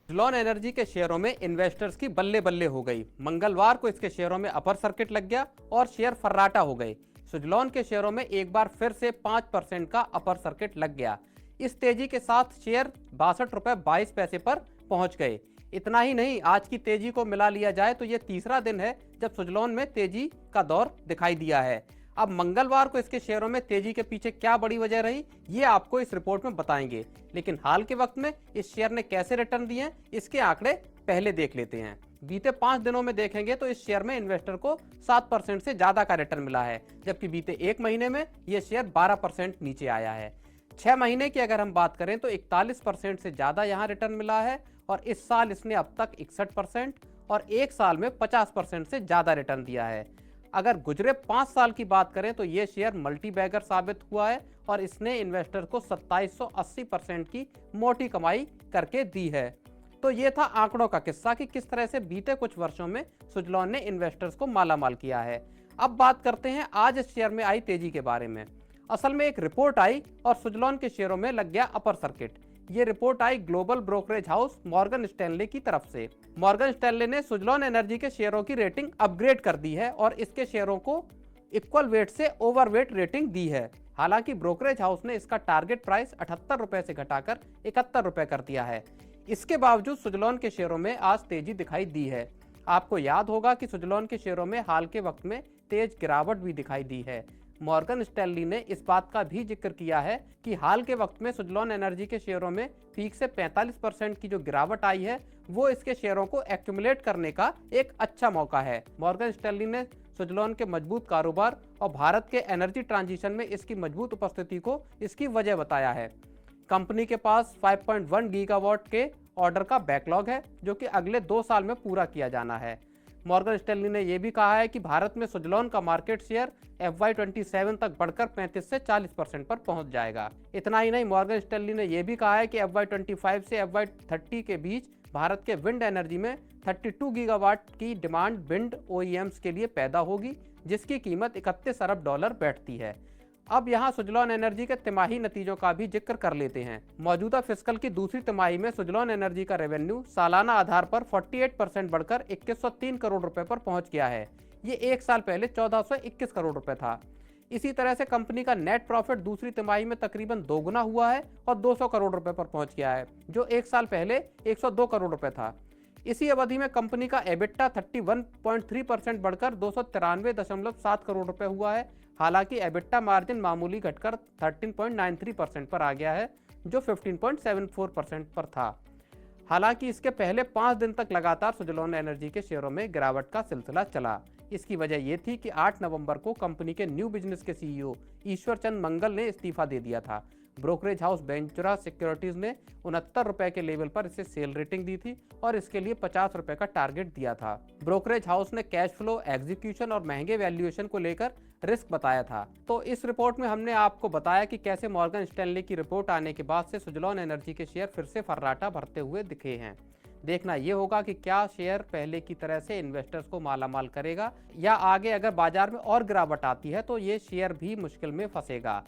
Suzlon energy के शेयरों में इन्वेस्टर्स की बल्ले बल्ले हो गई। मंगलवार को इसके शेयरों में अपर सर्किट लग गया और शेयर फर्राटा हो गए। सुजलॉन के शेयरों में एक बार फिर से 5% का अपर सर्किट लग गया। इस तेजी के साथ शेयर 62 रुपए 22 पैसे पर पहुंच गए। इतना ही नहीं, आज की तेजी को मिला लिया जाए तो यह तीसरा दिन है जब सुजलॉन में तेजी का दौर दिखाई दिया है। अब मंगलवार को इसके शेयरों में तेजी के पीछे क्या बड़ी वजह रही, ये आपको इस रिपोर्ट में बताएंगे। लेकिन हाल के वक्त में इस शेयर ने कैसे रिटर्न दिए, इसके आंकड़े पहले देख लेते हैं। बीते 5 दिनों में देखेंगे तो इस शेयर में इन्वेस्टर को 7% से ज्यादा का रिटर्न मिला है, जबकि बीते एक महीने में यह शेयर 12% नीचे आया है। 6 महीने की अगर हम बात करें तो 41% से ज्यादा यहां रिटर्न मिला है और इस साल इसने अब तक 61% और एक साल में 50% से ज्यादा रिटर्न दिया है। अगर गुजरे 5 साल की बात करें तो यह शेयर मल्टी बैगर साबित हुआ है और इसने इन्वेस्टर को 2780% की मोटी कमाई करके दी है। तो यह था आंकड़ों का किस्सा कि किस तरह से बीते कुछ वर्षों में सुजलॉन ने इन्वेस्टर्स को मालामाल किया है। अब बात करते हैं आज इस शेयर में आई तेजी के बारे में। असल में एक रिपोर्ट आई और सुजलॉन के शेयरों में लग गया अपर सर्किट। ये रिपोर्ट आई global brokerage house Morgan Stanley की तरफ से। मॉर्गन स्टैनले ने सुजलॉन एनर्जी के शेयरों की रेटिंग अपग्रेड कर दी है और इसके शेयरों को इक्वल वेट से ओवरवेट रेटिंग दी है। हालांकि ब्रोकरेज हाउस ने इसका टारगेट प्राइस 78 रुपए से घटाकर 71 रुपए कर दिया है। इसके बावजूद सुजलॉन के शेयरों में आज तेजी दिखाई दी है। आपको याद होगा कि सुजलॉन के शेयरों में हाल के वक्त में तेज गिरावट भी दिखाई दी है। मॉर्गन स्टैनली ने इस बात का भी जिक्र किया है कि हाल के वक्त में सुजलॉन एनर्जी के शेयरों में पीक से 45% की जो गिरावट आई है वो इसके शेयरों को एक्यूमुलेट करने का एक अच्छा मौका है। मॉर्गन स्टैनली ने सुजलॉन के मजबूत कारोबार और भारत के एनर्जी ट्रांजिशन में इसकी मजबूत उपस्थिति को इसकी वजह बताया है। कंपनी के पास 5.1 गीगावाट के ऑर्डर का बैकलॉग है जो कि अगले 2 साल में पूरा किया जाना है। मॉर्गन स्टैनली ने यह भी कहा है कि भारत में सुजलॉन का मार्केट शेयर FY27 तक बढ़कर 35 से 40% पर पहुंच जाएगा। इतना ही नहीं, मॉर्गन स्टैनली ने यह भी कहा है कि FY25 से FY30 के बीच भारत के विंड एनर्जी में 32 गीगावाट की डिमांड विंड OEMs के लिए पैदा होगी, जिसकी कीमत 31 अरब डॉलर बैठती है। अब यहाँ सुजलॉन एनर्जी के तिमाही नतीजों का भी जिक्र कर लेते हैं। मौजूदा फिस्कल की दूसरी तिमाही में सुजलॉन एनर्जी का रेवेन्यू सालाना आधार पर 48% बढ़कर 2103 करोड़ रुपए पर पहुंच गया है। ये एक साल पहले 1421 करोड़ रुपए था। इसी तरह से कंपनी का नेट प्रॉफिट दूसरी तिमाही में तकरीबन दोगुना हुआ है और 200 करोड़ रुपए पर पहुंच गया है, जो एक साल पहले 102 करोड़ रुपए था। इसी अवधि में कंपनी का एबिटा 31.3% बढ़कर 293.7 करोड़ रुपए हुआ है। हालांकि एबिटा मार्जिन मामूली घटकर 13.93% पर आ गया है, जो 15.74% पर था। हालांकि इसके पहले 5 दिन तक लगातार सुजलॉन एनर्जी के शेयरों में गिरावट का सिलसिला चला। इसकी वजह यह थी कि 8 नवंबर को कंपनी के न्यू बिजनेस के CEO ईश्वर चंद मंगल ने इस्तीफा दे दिया था। ब्रोकरेज हाउस वेंचुरा सिक्योरिटीज ने 69 रुपए के लेवल पर इसे सेल रेटिंग दी थी और इसके लिए 50 रुपए का टारगेट दिया था। ब्रोकरेज हाउस ने कैश फ्लो, एग्जीक्यूशन और महंगे वैल्यूएशन को लेकर रिस्क बताया था। तो इस रिपोर्ट में हमने आपको बताया कि कैसे मॉर्गन स्टैनली की रिपोर्ट आने के बाद से सुजलॉन एनर्जी के शेयर फिर से फर्राटा भरते हुए दिखे हैं। देखना यह होगा कि क्या शेयर पहले की तरह से इन्वेस्टर्स को मालामाल करेगा या आगे अगर बाजार में और गिरावट आती है तो ये शेयर भी मुश्किल में फंसेगा।